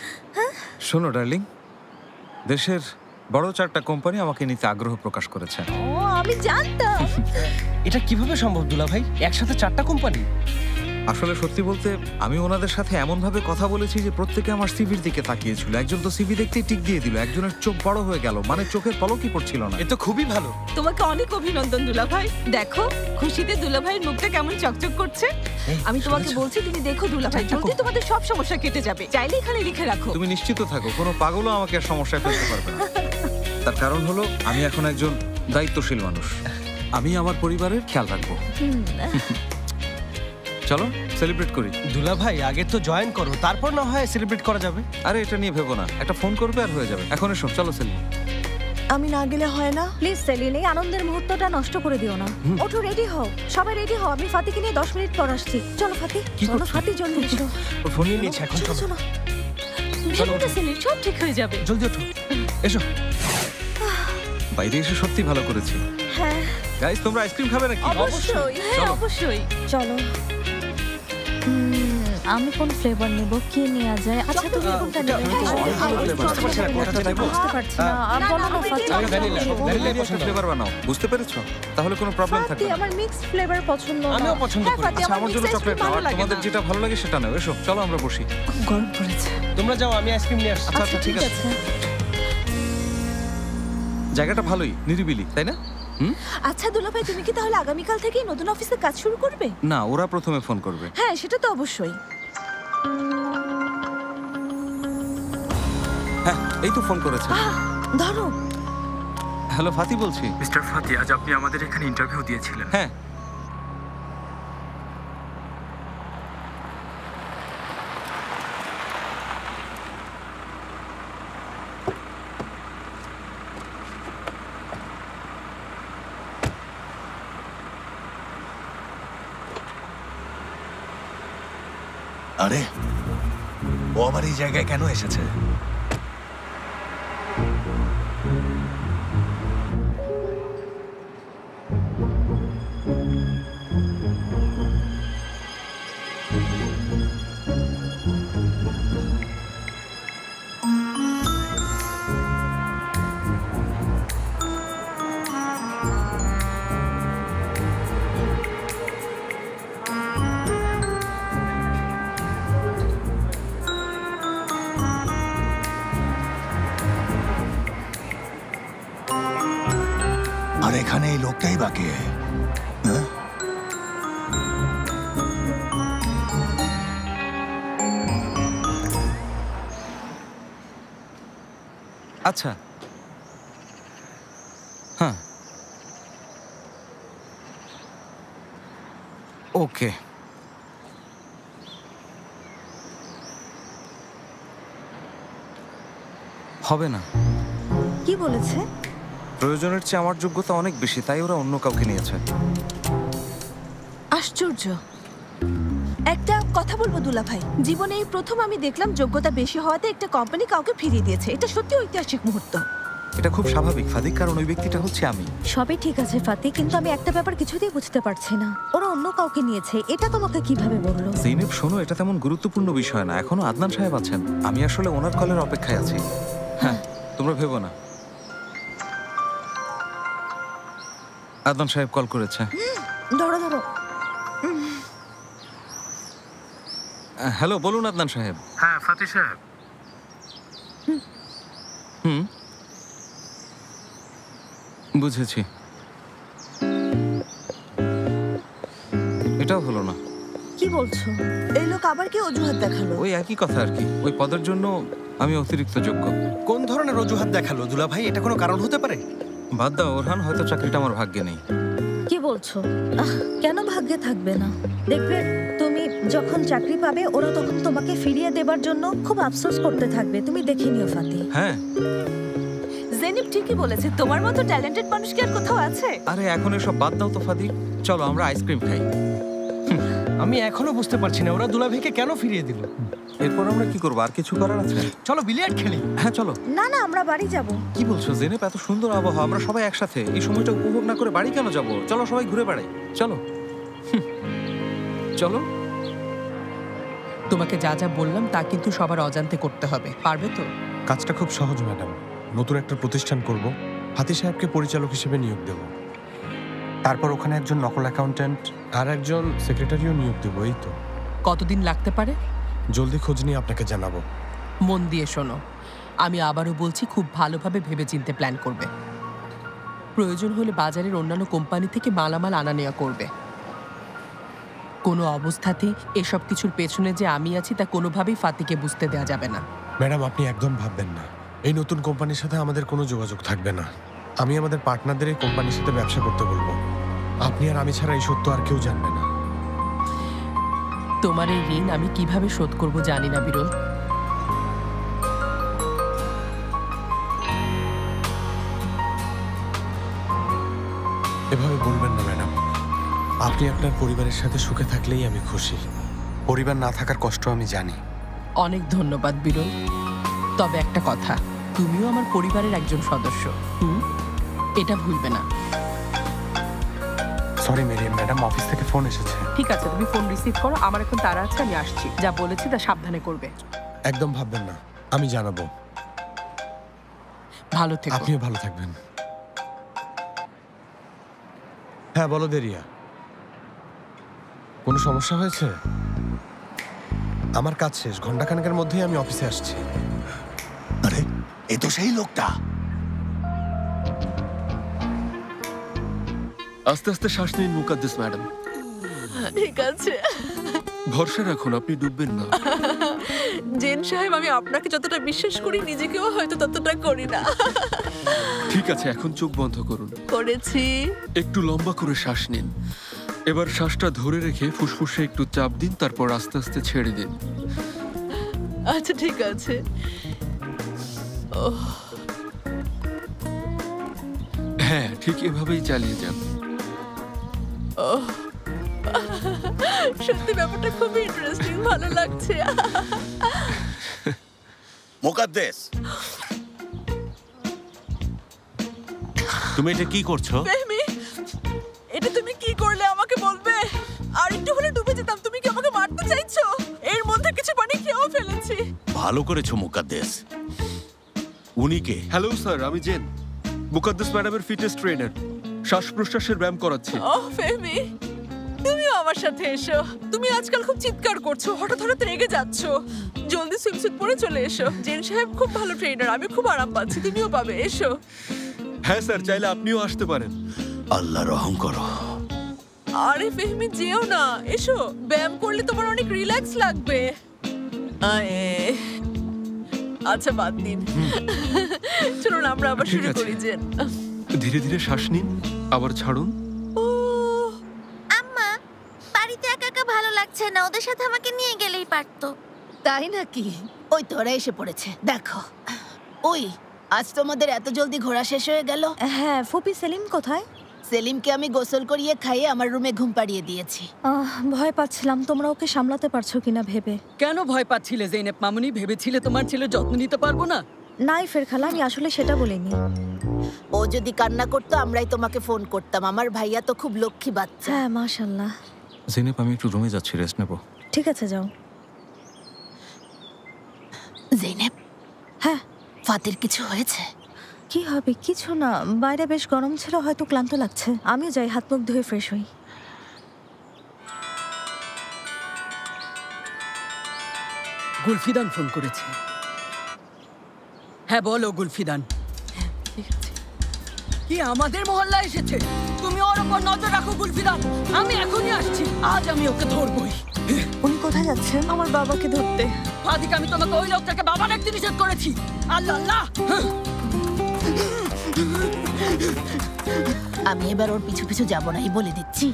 শোনো ডার্লিং, দেশের বড় 4টা কোম্পানি আমাকে নিতে আগ্রহ প্রকাশ করেছে। ও, আমি জানতাম। এটা কিভাবে সম্ভব দুলা ভাই? একসাথে 4টা কোম্পানি? আসলে সত্যি বলতে আমি ওনাদের সাথে এমন ভাবে কথা বলেছি যে প্রত্যেকে আমার সিভির দিকে তাকিয়েছিল। একজন তো সিভি দেখতেই টিক দিয়ে দিল, একজনের চোখ বড় হয়ে গেল, মানে চোখের পলকই পড়ছিল না। এ তো খুবই ভালো। তোমাকে অনেক অভিনন্দন দুলাভাই। দেখো খুশিতে দুলাভাইয়ের মুখটা কেমন চকচক করছে। আমি তোমাকে বলছি, তুমি দেখো দুলাভাই, জলদি তোমাদের সব সমস্যা কেটে যাবে। চাইলে এখানে লিখে রাখো। তুমি নিশ্চিত থাকো, কোনো পাগলও আমাকে আর সমস্যায় ফেলতে পারবে না। তার কারণ হলো আমি এখন একজন দায়িত্বশীল মানুষ। আমি আমার পরিবারের খেয়াল রাখবো। চলো সেলিব্রেট করি। দুলা ভাই, আগে তো জয়েন করো, তারপর না হয় সেলিব্রেট করা যাবে। আরে এটা নিয়ে ভেবো না, একটা ফোন করবে আর হয়ে যাবে। এখন এসো, চলো সেলিম। আমি না গেলে হয় না? প্লিজ সেলিন, এই আনন্দের মুহূর্তটা নষ্ট করে দিও না। ওঠো, রেডি হও, সবাই রেডি হও। আমি ফাতিকে নিয়ে 10 মিনিট পর আসছি। চলো ফাতি, চলো ফাতি, জলদি এসো। ও ফোন নিয়ে নিচ্ছে, এখন চলো। ভেবো না সেলিন, সব ঠিক হয়ে যাবে। জলদি ওঠো, এসো। বাইরে এসে সত্যি ভালো করেছি। হ্যাঁ গাইস, তোমরা আইসক্রিম খাবে নাকি? অবশ্যই, হ্যাঁ চলো। অবশ্যই। চলো। আমি কোন ফ্লেভার নেব, কি নেওয়া যায়? আচ্ছা তুমি কোনটা নেবে? বুঝতে পারছি না। বলো না ফাতি। ফ্লেভার বানাও, বুঝতে পেরেছো? তাহলে কোনো প্রবলেম থাকবে না। আমার মিক্সড ফ্লেভার পছন্দ না। আমিও পছন্দ করি। আচ্ছা, আমার জন্য চকলেট নাও, আর তোমাদের যেটা ভালো লাগে সেটা নাও। এসো, চলো আমরা বসি। গরম পড়েছে। তোমরা যাও, আমি আইসক্রিম নিয়ে আসছি। আচ্ছা ঠিক আছে। জায়গাটা ভালোই, নিরিবিলি, তাই না? আচ্ছা দুলাভাই, তুমি কি তাহলে আগামীকাল থেকেই নতুন অফিসে কাজ শুরু করবে? না, ওরা প্রথমে ফোন করবে। হ্যাঁ, সেটা তো অবশ্যই। হ্যাঁ, এই তো ফোন করেছে। ধরো। হ্যালো, ফাতি বলছি। মিস্টার ফাতি, আজ আপনি আমাদের এখানে ইন্টারভিউ দিয়েছিলেন। হ্যাঁ। আরে, ও আবার এই জায়গায় কেন এসেছে? আর এখানে এই লোকটাই বাকি। হ্যাঁ? আচ্ছা, হ্যাঁ, ওকে। হবে না। কি বলেছে? প্রয়োজনের চেয়ে আমার যোগ্যতা অনেক বেশি, তাই ওরা অন্য কাউকে নিয়েছে। আশ্চর্য। একটা কথা বলবো দুলাভাই, জীবনে এই প্রথম আমি দেখলাম যোগ্যতা বেশি হওয়াতে একটা কোম্পানি কাউকে ফিরিয়ে দিয়েছে। এটা সত্যি ঐতিহাসিক মুহূর্ত। এটা খুব স্বাভাবিক ফাদিক, কারণ ওই ব্যক্তিটা হচ্ছে আমি। সবই ঠিক আছে ফাতি, কিন্তু আমি একটা ব্যাপার কিছুতেই বুঝতে পারছি না। ওরা অন্য কাউকে নিয়েছে, এটা তোমাকে কিভাবে বললো? জেনেব শোনো, এটা তেমন গুরুত্বপূর্ণ বিষয় না। এখনো আদনান সাহেব আছেন, আমি আসলে ওনার কলের অপেক্ষায় আছি। হ্যাঁ, তোমরা ভেবো না। আদনান সাহেব কল করেছে। ধরো ধরো। হ্যালো, বলুন আদনান সাহেব। হ্যাঁ ফাতি সাহেব। বুঝেছি। এটাও হলো না। কি বলছো? এই লোক আবার কি অজুহাত দেখালো? ওই একই কথা আর কি। ওই পদের জন্য আমি অতিরিক্ত যোগ্য। কোন ধরনের অজুহাত দেখালো দুলা ভাই? এটা কোনো কারণ হতে পারে? বাদ দাও ওরহান, হয়তো চাকরিটা আমার ভাগ্যে নেই। কি বলছো? কেন ভাগ্যে থাকবে না? দেখবে তুমি যখন চাকরি পাবে, ওরা তখন তোমাকে ফিরিয়ে দেবার জন্য খুব আফসোস করতে থাকবে। তুমি দেখে নিও ফাতি। হ্যাঁ, জেনিব ঠিকই বলেছে। তোমার মতো ট্যালেন্টেড মানুষ কি আর কোথাও আছে? আরে এখন এসব বাদ দাও তো ফাদি, চলো আমরা আইসক্রিম খাই। আমি এখনো বুঝতে পারছি না ওরা দুলা ভাইকে কেন ফিরিয়ে দিল। এরপর আমরা কি করবো? আর কিছু করার আছে? চলো বিলিয়ার্ড খেলি। হ্যাঁ চলো। না না, আমরা বাড়ি যাব। কি বলছো জেনেব? এত সুন্দর আবহাওয়া, আমরা সবাই একসাথে এই সময়টা উপভোগ না করে বাড়ি কেন যাব? চলো সবাই ঘুরে বেড়াই, চলো। চলো। তোমাকে যা যা বললাম তা কিন্তু সবার অজান্তে করতে হবে, পারবে তো? কাজটা খুব সহজ ম্যাডাম। নতুন একটা প্রতিষ্ঠান করব, ফাতি সাহেবকে পরিচালক হিসেবে নিয়োগ দেব, তারপর ওখানে একজন নকল অ্যাকাউন্ট্যান্ট আর একজন সেক্রেটারিও নিয়োগ দেবো। এই তো। কতদিন লাগতে পারে? জলদি খোঁজ নিয়ে আপনাকে জানাবো। মন দিয়ে শোনো, আমি আবারও বলছি, খুব ভালোভাবে ভেবেচিন্তে প্ল্যান করবে। প্রয়োজন হলে বাজারের অন্যান্য কোম্পানি থেকে মালামাল আনা নেওয়া করবে। কোনো অবস্থাতেই এসব কিছুর পেছনে যে আমি আছি তা কোনোভাবেই ফাতিকে বুঝতে দেওয়া যাবে না। ম্যাডাম আপনি একদম ভাববেন না, এই নতুন কোম্পানির সাথে আমাদের কোনো যোগাযোগ থাকবে না। আমি আমাদের পার্টনারদের এই কোম্পানির সাথে ব্যবসা করতে বলবো। আপনি আর আমি ছাড়া এই সত্য আর কেউ জানবে না। তোমার এই ঋণ আমি কিভাবে শোধ করব জানি না বিরল। এভাবে বলবেন না ম্যাডাম। আপনি আপনার পরিবারের সাথে সুখে থাকলেই আমি খুশি। পরিবার না থাকার কষ্ট আমি জানি। অনেক ধন্যবাদ বিরল। তবে একটা কথা, তুমিও আমার পরিবারের একজন সদস্য। এটা ভুলবে না। সরি মেরিয়াম ম্যাডাম, অফিস থেকে ফোন এসেছে। ঠিক আছে, তুমি ফোন রিসিভ করো। আমার এখন তাড়া আছে, আমি আসছি। যা বলেছি তা সাবধানে করবে। একদম ভাববেন না, আমি জানাবো। ভালো থেকো। আপনিও ভালো থাকবেন। হ্যাঁ বলো দেরিয়া, কোনো সমস্যা হয়েছে? আমার কাজ শেষ, ঘন্টাখানেকের মধ্যেই আমি অফিসে আসছি। আরে এ তো সেই লোকটা। আস্তে আস্তে শ্বাস নিন মুকাদ্দেস ম্যাডাম। ঠিক আছে। ভরসা রাখুন, আপনি ডুববেন না। জেন সাহেব, আমি আপনাকে যতটা বিশ্বাস করি নিজেকেও হয়তো ততটা করি না। ঠিক আছে, এখন চোখ বন্ধ করুন। করেছি। একটু লম্বা করে শ্বাস নিন। এবার শ্বাসটা ধরে রেখে ফুসফুসে একটু চাপ দিন, তারপর আস্তে আস্তে ছেড়ে দিন। আচ্ছা ঠিক আছে। হ্যাঁ, ঠিক এভাবেই চালিয়ে যান। সত্যি ব্যাপারটা খুবই ইন্টারেস্টিং, ভালো লাগছে। মুকাদ্দেস, তুমি এটা কি করছো? ফেহমি, এটা তুমি কি করলে আমাকে বলবে? আর একটু হলে ডুবে যেতাম। তুমি কি আমাকে মারতে চাইছো? এর মধ্যে কিছু পানি খেয়েও ফেলেছি। ভালো করেছো মুকাদ্দেস। উনি কে? হ্যালো স্যার, আমি জেন, মুকাদ্দেস ম্যাডামের ফিটনেস ট্রেনার। শ্বাস প্রশ্বাসের ব্যায়াম করাচ্ছি। ওহ ফেহমি, তুমিও আমার সাথে এসো। তুমি আজকাল খুব চিৎকার করছো, হঠাৎ হঠাৎ রেগে যাচ্ছো। জলদি সুইমস্যুট পরে চলে এসো। জেন সাহেব খুব ভালো ট্রেনার, আমি খুব আরাম পাচ্ছি। তুমিও পাবে, এসো। হ্যাঁ স্যার, চাইলে আপনিও আসতে পারেন। আল্লাহ রহম করো। আরে ফেহমি, যেও না, এসো। ব্যায়াম করলে তোমার অনেক রিল্যাক্স লাগবে। আচ্ছা বাদ দিন, চলুন আমরা আবার শুরু করি। জেন, ধীরে ধীরে শ্বাস নিন, আবার ছাড়ুন। আম্মা, বাড়িতে একা একা ভালো লাগছে না, ওদের সাথে আমাকে নিয়ে গেলেই পারতো। তাই নাকি? ওই তোরা এসে পড়েছে, দেখো। ওই আজ তোমাদের এত জলদি ঘোরা শেষ হয়ে গেল? হ্যাঁ, ফুপি সেলিম কোথায়? সেলিমকে আমি গোসল করিয়ে খাইয়ে আমার রুমে ঘুম পাড়িয়ে দিয়েছি। ভয় পাচ্ছিলাম তোমরা ওকে সামলাতে পারছো কিনা ভেবে। কেন ভয় পাচ্ছিলে জেনেব মামুনি? ভেবেছিলে তোমার ছেলে যত্ন নিতে পারবো না? নাই ফের খালা, আমি আসলে সেটা বলিনি। ও যদি কান্না করতো আমরাই তোমাকে ফোন করতাম। আমার ভাইয়া তো খুব লক্ষ্মী বাচ্চা। হ্যাঁ মাশাআল্লাহ। জিনেব, আমি একটু রুমে যাচ্ছি, রেস্ট নেব। ঠিক আছে, যাও। জেনেব, হ্যাঁ ফাতির কিছু হয়েছে? কি হবে? কিছু না, বাইরে বেশ গরম ছিল, হয়তো ক্লান্ত লাগছে। আমিও যাই, হাত মুখ ধুয়ে ফ্রেশ হই। গুলফিদান ফোন করেছে। হ্যাঁ বলো গুলফিদান। কি আমাদের মহল্লা এসেছে? তুমি ওর উপর নজর রাখো গুলফিদান। আমি এখনই আসছি, আজ আমি ওকে ধরবই। উনি কোথায় যাচ্ছেন? আমার বাবাকে ধরতে। ফাদিক, আমি তোমাকে ওই লোকটাকে বাবা রাখতে নিষেধ করেছি। আল্লাহ আল্লাহ। আমি এবার ওর পিছু পিছু যাবো না, এই বলে দিচ্ছি।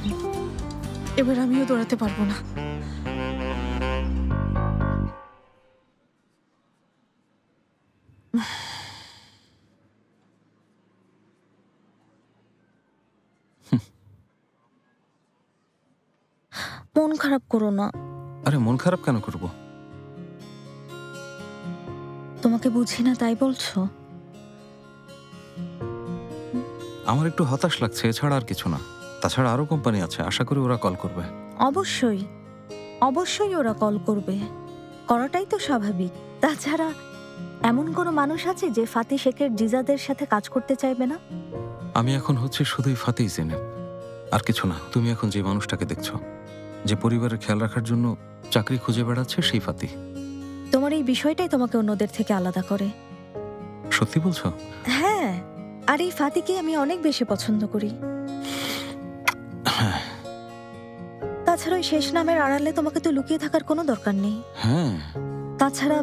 এবার আমিও দৌড়াতে পারবো না। মন খারাপ করো না। আরে মন খারাপ কেন করব? তোমাকে বুঝি না তাই বলছো? আমার একটু হতাশ লাগছে, এছাড়া আর কিছু না। তাছাড়া আরো কোম্পানি আছে, আশা করি ওরা কল করবে। অবশ্যই অবশ্যই ওরা কল করবে, করাটাই তো স্বাভাবিক। তাছাড়া এমন কোনো মানুষ আছে যে ফাতি শেখের জিজাদের সাথে কাজ করতে চাইবে না? আমি এখন হচ্ছে শুধুই ফাতি জিনেব, আর কিছু না। তুমি এখন যে মানুষটাকে দেখছো, যে পরিবারের খেয়াল রাখার জন্য চাকরি খুঁজে বেড়াচ্ছে, সেই ফাতি। তোমার এই বিষয়টাই তোমাকে অন্যদের থেকে আলাদা করে। সত্যি বলছো? হ্যাঁ, আর এই ফাতিকে আমি অনেক বেশি পছন্দ করি। তাছাড়া ওই শেষ নামের আড়ালে তোমাকে তো লুকিয়ে থাকার কোনো দরকার নেই। হ্যাঁ, তাছাড়া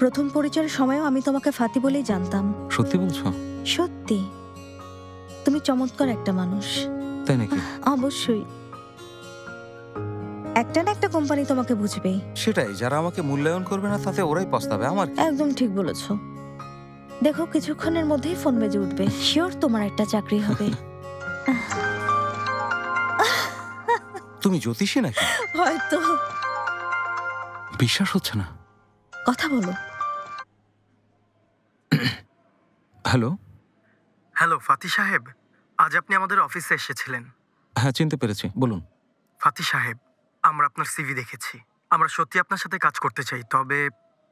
প্রথম পরিচয়ের সময়ও আমি তোমাকে ফাতি বলেই জানতাম। সত্যি বলছো? সত্যি, তুমি চমৎকার একটা মানুষ। তাই নাকি? অবশ্যই, একটা না একটা কোম্পানি তোমাকে বুঝবেই। সেটাই, যারা আমাকে মূল্যায়ন করবে না তাতে ওরাই পস্তাবে। আমার একদম ঠিক বলেছো। দেখো কিছুক্ষণের মধ্যেই ফোন বেজে উঠবে, শিওর তোমার একটা চাকরি হবে। তুমি জ্যোতিষী নাকি? হয়তো। বিশ্বাস হচ্ছে না। কথা বলো। হ্যালো। হ্যালো ফাতি সাহেব, আজ আপনি আমাদের অফিসে এসেছিলেন। হ্যাঁ, চিনতে পেরেছি, বলুন। ফাতি সাহেব, আমরা আপনার সিভি দেখেছি। আমরা সত্যি আপনার সাথে কাজ করতে চাই, তবে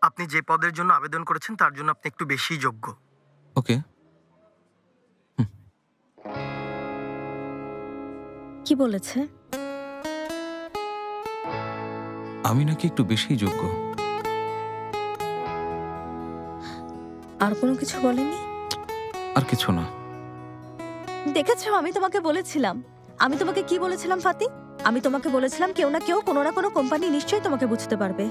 আপনি যে পদের জন্য আবেদন করেছেন তার জন্য আপনি একটু বেশি যোগ্য। ওকে। কি বলেছে? আমি নাকি একটু বেশি যোগ্য। আর কোনো কিছু বলেনি? আর কিছু না। দেখেছো, আমি তোমাকে বলেছিলাম। আমি তোমাকে কি বলেছিলাম ফাতি? আমি তোমাকে বলেছিলাম কেউ না কেউ, কোনো না কোনো কোম্পানি নিশ্চয়ই তোমাকে বুঝতে পারবে।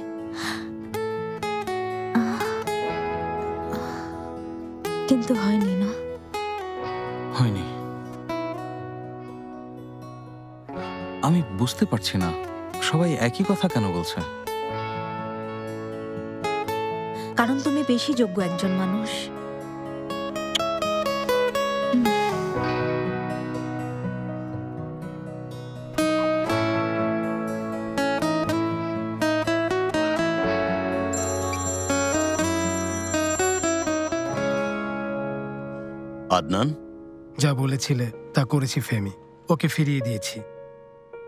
কিন্তু হয়নি না? হয়নি। আমি বুঝতে পারছি না সবাই একই কথা কেন বলছে। কারণ তুমি বেশি যোগ্য একজন মানুষ। আদনান, যা বলেছিলে তা করেছি ফেমি, ওকে ফিরিয়ে দিয়েছি।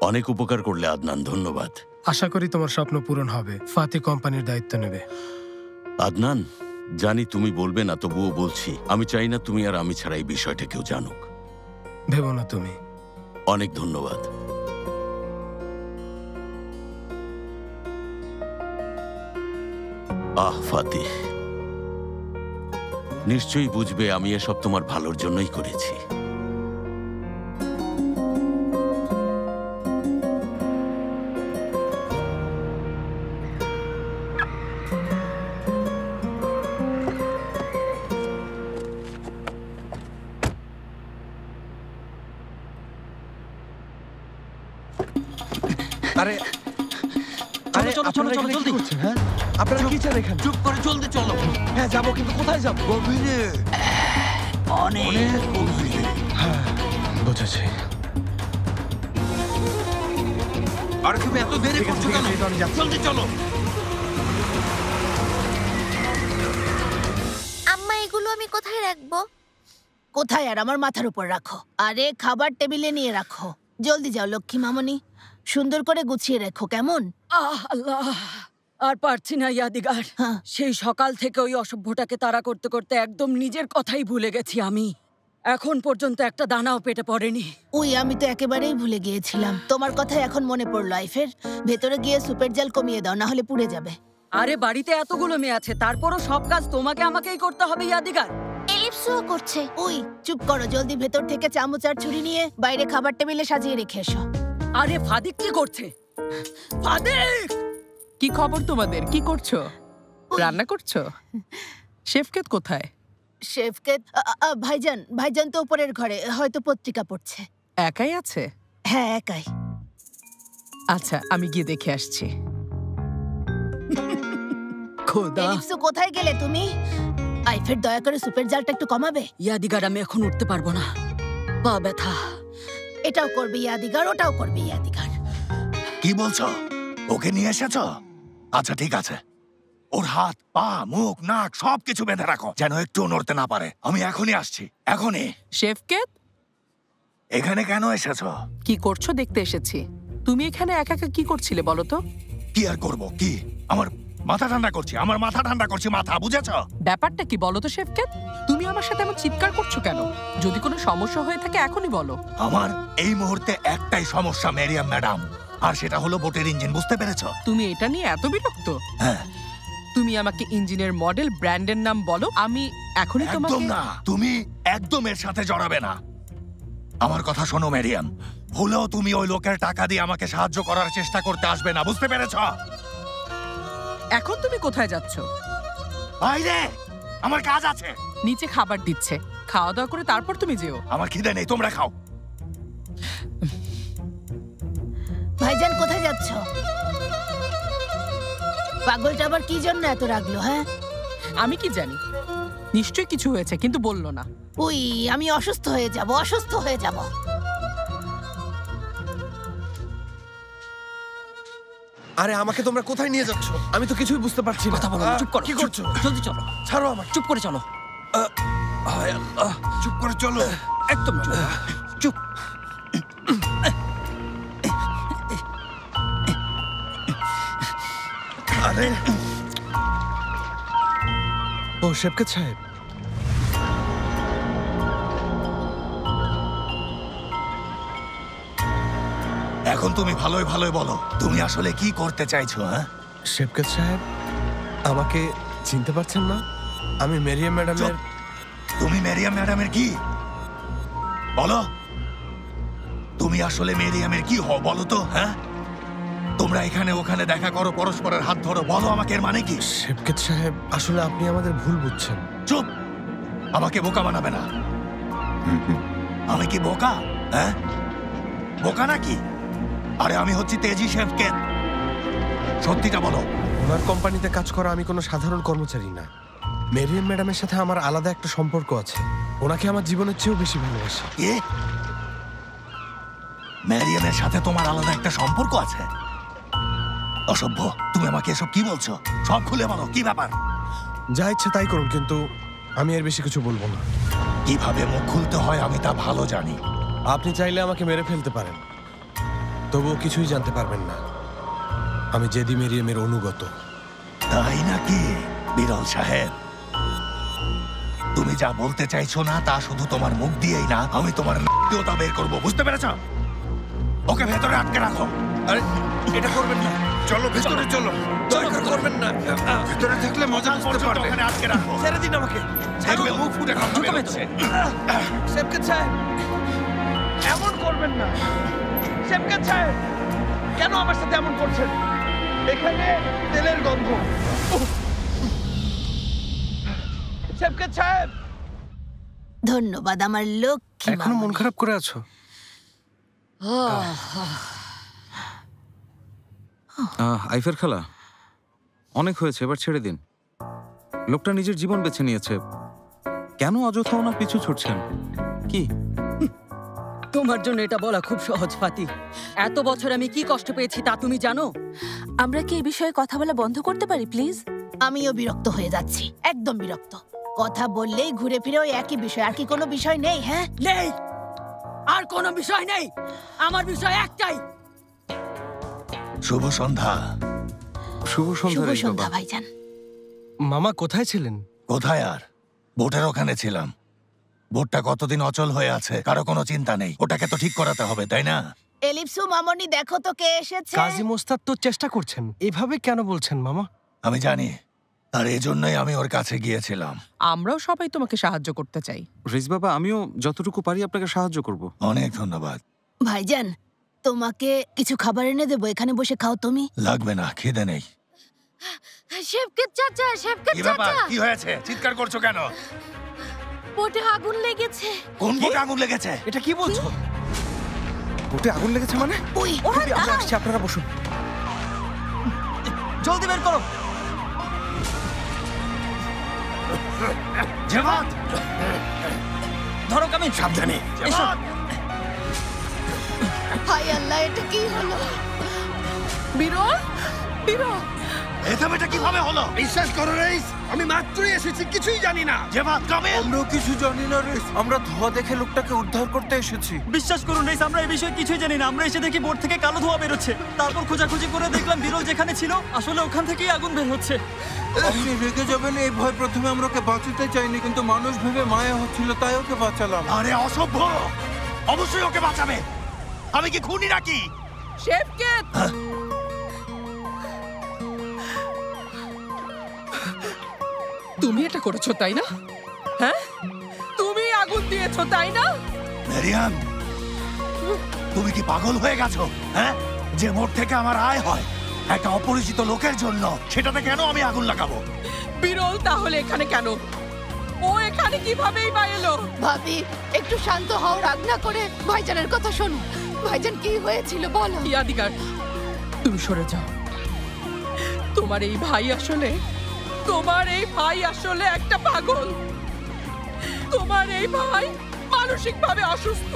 অনেক উপকার করলে আদনান, ধন্যবাদ। আশা করি তোমার স্বপ্ন পূরণ হবে। ফাতি কোম্পানির দায়িত্ব নেবে। আদনান, জানি তুমি বলবে না, তবুও বলছি, আমি চাই না তুমি আর আমি ছাড়া এই বিষয়টা কেউ জানুক। ভেবো না তুমি। অনেক ধন্যবাদ। ফাতি, নিশ্চয়ই বুঝবে আমি এসব তোমার ভালোর জন্যই করেছি। আরে আরে চলো জলদি করছেন? হ্যাঁ, আপনারা কি চান এখানে? চুপ করে জলদি চলো। হ্যাঁ, যাবো, কিন্তু কোথায় যাবো? গভীরে, অনেক গভীরে। হ্যাঁ, বুঝেছি। আর তুমি এত দেরি করছো কেন? জলদি চলো। আম্মা, এগুলো আমি কোথায় রাখবো? কোথায় আর, আমার মাথার উপর রাখো। আরে খাবার টেবিলে নিয়ে রাখো। জলদি যাও লক্ষ্মী মামনি, সুন্দর করে গুছিয়ে রেখো, কেমন? আল্লাহ, আর পারছি না ইয়াদিগার। সেই সকাল থেকে ওই অসভ্যটাকে তাড়া করতে করতে একদম নিজের কথাই ভুলে গেছি আমি। এখন পর্যন্ত একটা দানাও পেটে পড়েনি। ওই আমি তো একেবারেই ভুলে গিয়েছিলাম। তোমার কথা এখন মনে পড়লো। আইফের ভেতরে গিয়ে সুপের জাল কমিয়ে দাও, না হলে পুড়ে যাবে। আরে বাড়িতে এতগুলো মেয়ে আছে, তারপরও সব কাজ তোমাকে আমাকেই করতে হবে ইয়াদিগার। এলিপসও করছে। ওই চুপ করো, জলদি ভেতর থেকে চামচ আর ছুরি নিয়ে বাইরে খাবার টেবিলে সাজিয়ে রেখে এসো। আরে ফাদিক কি করছে? ফাদিক, কি খবর তোমাদের? কি করছো? রান্না করছো? শেফকেত কোথায়? শেফকেত ভাইজান তো উপরের ঘরে, হয়তো পত্রিকা পড়ছে। একাই আছে? হ্যাঁ, একাই। আচ্ছা, আমি গিয়ে দেখে আসছি। খোদা, এলিপসু কোথায় গেলে তুমি? আইফের দয়া করে সুপের জালটা একটু কমাবে। ইয়াদিগার, আমি এখন উঠতে পারবো না, পা ব্যথা। এটাও করবে ইয়াদিগার, ওটাও করবে ইয়াদিগার। কি বলছো? ওকে নিয়ে এসেছো? আচ্ছা ঠিক আছে, ওর হাত, পা, মুখ, নাক সবকিছু বেঁধে রাখো, যেন একটু নড়তে না পারে। আমি এখনই আসছি, এখনই। শেফকেত, এখানে কেন এসেছো? কি করছো দেখতে এসেছি। তুমি এখানে একা একা কি করছিলে বলো তো? কি আর করবো, কি আমার মাথা ঠান্ডা করছি, আমার মাথা ঠান্ডা করছি, মাথা, বুঝেছো? ব্যাপারটা কি বলো তো শেফকেত? তুমি আমার সাথে এমন চিৎকার করছো কেন? যদি কোনো সমস্যা হয়ে থাকে এখনই বলো। আমার এই মুহূর্তে একটাই সমস্যা মেরিয়াম ম্যাডাম, আর সেটা হলো বোটের ইঞ্জিন, বুঝতে পেরেছো? তুমি এটা নিয়ে এত বিরক্ত? হ্যাঁ। তুমি আমাকে ইঞ্জিনের মডেল, ব্র্যান্ডের নাম বলো, আমি এখনই তোমাকে। একদম না, তুমি একদম এর সাথে জড়াবে না। আমার কথা শোনো মেরিয়াম, ভুলেও তুমি ওই লোকের টাকা দিয়ে আমাকে সাহায্য করার চেষ্টা করতে আসবে না, বুঝতে পেরেছো? এখন তুমি কোথায় যাচ্ছ? বাইরে, আমার কাজ আছে। নিচে খাবার দিচ্ছে, খাওয়া দাওয়া করে তারপর তুমি যেও। আমার খিদে নেই, তোমরা খাও। ভাইজান কোথায় যাচ্ছ? পাগলটা আবার কি জন্য এত রাগলো? হ্যাঁ, আমি কি জানি, নিশ্চয়ই কিছু হয়েছে, কিন্তু বললো না। ওই আমি অসুস্থ হয়ে যাব, অসুস্থ হয়ে যাব। আরে আমাকে তোমরা কোথায় নিয়ে যাচ্ছ? আমি তো কিছুই বুঝতে পারছি না। কথা বলো, চুপ করো। কি করছো? জলদি চলো। ছাড়ো আমাকে। চুপ করে চলো। হায় আল্লাহ। চুপ করে চলো। একদম চুপ। চুপ। আরে ও শেফকাত সাহেব, এখন তুমি ভালোই ভালোই বলো, তুমি আসলে কি করতে চাইছো? হ্যাঁ শেফকাত সাহেব, আমাকে চিনতে পারছেন না? আমি মেরিয়াম ম্যাডামের। তুমি মেরিয়াম ম্যাডামের কি? বলো, তুমি আসলে মেরিয়ামের কি হও বলো তো? হ্যাঁ, তোমরা এখানে ওখানে দেখা করো, পরস্পরের হাত ধরো, বলো আমাকে এর মানে কি? শেফকাত সাহেব, আসলে আপনি আমাদের ভুল বুঝছেন। চুপ, আমাকে বোকা বানাবে না। আমি কি বোকা? হ্যাঁ, বোকা নাকি? আরে আমি হচ্ছি তেজি শেফকাত। সত্যিটা বলো। ওনার কোম্পানিতে কাজ করা আমি কোনো সাধারণ কর্মচারী না। মেরিয়াম ম্যাডামের সাথে আমার আলাদা একটা সম্পর্ক আছে। ওনাকে আমার জীবনের চেয়েও বেশি ভালোবাসি। কি? মেরিয়ামের সাথে তোমার আলাদা একটা সম্পর্ক আছে? অসভ্য, তুমি আমাকে এসব কি বলছো? সব খুলে বলো, কি ব্যাপার? যা ইচ্ছে তাই করুন, কিন্তু আমি এর বেশি কিছু বলবো না। কিভাবে মুখ খুলতে হয় আমি তা ভালো জানি। আপনি চাইলে আমাকে মেরে ফেলতে পারেন, তবুও কিছুই জানতে পারবেন না। আমি জেদি মেরিয়ামের অনুগত। তাই নাকি বিরল সাহেব? তুমি যা বলতে চাইছো না তা শুধু তোমার মুখ দিয়েই না, আমি তোমার নাকটিও তা বের করবো, বুঝতে পেরেছ? ওকে ভেতরে আটকে রাখো। আরে এটা করবেন না, চলো ভেতরে চলো। দরকার করবেন না, ভেতরে থাকলে মজা বুঝতে পারবে। ওখানে আটকে রাখো। ছেড়ে দিন আমাকে। দেখবে মুখ ফুটে কথা বেরোচ্ছে। শেফকাত সাহেব, এমন করবেন না। শেফকাত সাহেব, কেন আমার সাথে এমন করছেন? এখানে তেলের গন্ধ। শেফকাত সাহেব, ধন্যবাদ আমার লক্ষ্মী। এখনো মন খারাপ করে আছো? আইফের খালা, অনেক হয়েছে, এবার ছেড়ে দিন। লোকটা নিজের জীবন বেছে নিয়েছে, কেন অযথা ওনার পিছু ছুটছেন? কি তোমার জন্য এটা বলা খুব সহজ ফাতি। এত বছর আমি কি কষ্ট পেয়েছি তা তুমি জানো? আমরা কি এই বিষয়ে কথা বলা বন্ধ করতে পারি প্লিজ? আমিও বিরক্ত হয়ে যাচ্ছি, একদম বিরক্ত। কথা বললেই ঘুরে ফিরে ওই একই বিষয়। আর কি কোনো বিষয় নেই? হ্যাঁ নেই, আর কোনো বিষয় নেই। আমার বিষয় একটাই। শুভ সন্ধ্যা। শুভ সন্ধ্যা। শুভ সন্ধ্যা ভাইজান। মামা কোথায় ছিলেন? কোথায় আর, বোটের ওখানে ছিলাম। বোটটা কতদিন অচল হয়ে আছে, কারো কোনো চিন্তা নেই। ওটাকে তো ঠিক করাতে হবে, তাই না? এলিপসু মামনি, দেখো তো কে এসেছে। কাজী মোস্তাদ তো চেষ্টা করছেন। এভাবে কেন বলছেন মামা? আমি জানি, আর এজন্যই আমি ওর কাছে গিয়েছিলাম। আমরাও সবাই তোমাকে সাহায্য করতে চাই। রিজ বাবা, আমিও যতটুকু পারি আপনাকে সাহায্য করব। অনেক ধন্যবাদ ভাইজান। তোমাকে কিছু খাবার এনে দেবো, এখানে বসে খাও তুমি। লাগবে না, খিদে নেই। শেফকাত চাচা, শেফকাত কি ব্যাপার? চাচা, কি হয়েছে? চিৎকার করছো কেন? বোটে আগুন লেগেছে। কোন বোটে আগুন লেগেছে? এটা কি বলছো? বোটে আগুন লেগেছে মানে? আমরা আসছি, আপনারা বসুন। জলদি বের করো। জেবাদ, ধরো কামি, সাবধানে। জেবাদ, হায় আল্লাহ, এটা কি হলো? বিরল, বিরল, এটা কিভাবে হলো? বিশ্বাস করো রেইস, আমি মাত্রই এসেছি, কিছুই জানি না। জেবাদ, কামিল, আমরাও কিছু জানি না রেইস। আমরা ধোঁয়া দেখে লোকটাকে উদ্ধার করতে এসেছি। বিশ্বাস করুন রেইস, আমরা এই বিষয়ে কিছুই জানি না। আমরা এসে দেখি বোট থেকে কালো ধোঁয়া বেরোচ্ছে। তারপর খোঁজাখুঁজি করে দেখলাম বিরল যেখানে ছিল আসলে ওখান থেকেই আগুন বের হচ্ছে। আপনি রেগে যাবেন এই ভয়। প্রথমে আমরা ওকে বাঁচাতে চাইনি, কিন্তু মানুষ ভেবে মায়া হচ্ছিল, তাই ওকে বাঁচালাম। আরে অসভ্য, অবশ্যই ওকে বাঁচাবে। আমি কি খুনি নাকি? শেফকাত, তুমি এটা করেছো তাই না? হ্যাঁ, তুমি আগুন দিয়েছো তাই না? মেরিয়াম, তুমি কি পাগল হয়ে গেছো? হ্যাঁ, যে মোট থেকে আমার আয় হয় একটা অপরিচিত লোকের জন্য, সেটাতে কেন আমি আগুন লাগাবো? বিরল তাহলে এখানে কেন? ও এখানে কিভাবেই বা এলো? ভাবি, একটু শান্ত হও, রাগ না করে ভাইজানের কথা শোনো। ভাইজান, কি হয়েছিল বলো। ইয়াদিগার, তুমি সরে যাও। তোমার এই ভাই আসলে একটা পাগল। তোমার এই ভাই মানসিকভাবে অসুস্থ,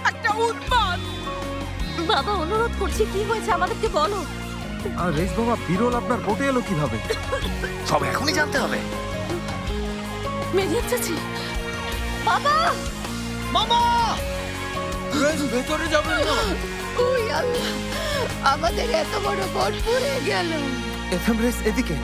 একটা উন্মাদ। বাবা, অনুরোধ করছি, কি হয়েছে আমাদেরকে বলো। আর রেইস বাবা, বিরল আপনার বোটে এলো কিভাবে? সব এখনই জানতে হবে। মেরিয়াম চাচি, বাবা মামা ভেতরে যাবেন না। ওই আল্লাহ, আমাদের এত বড় বট পড়ে গেল। এফএম রেস এদিকে।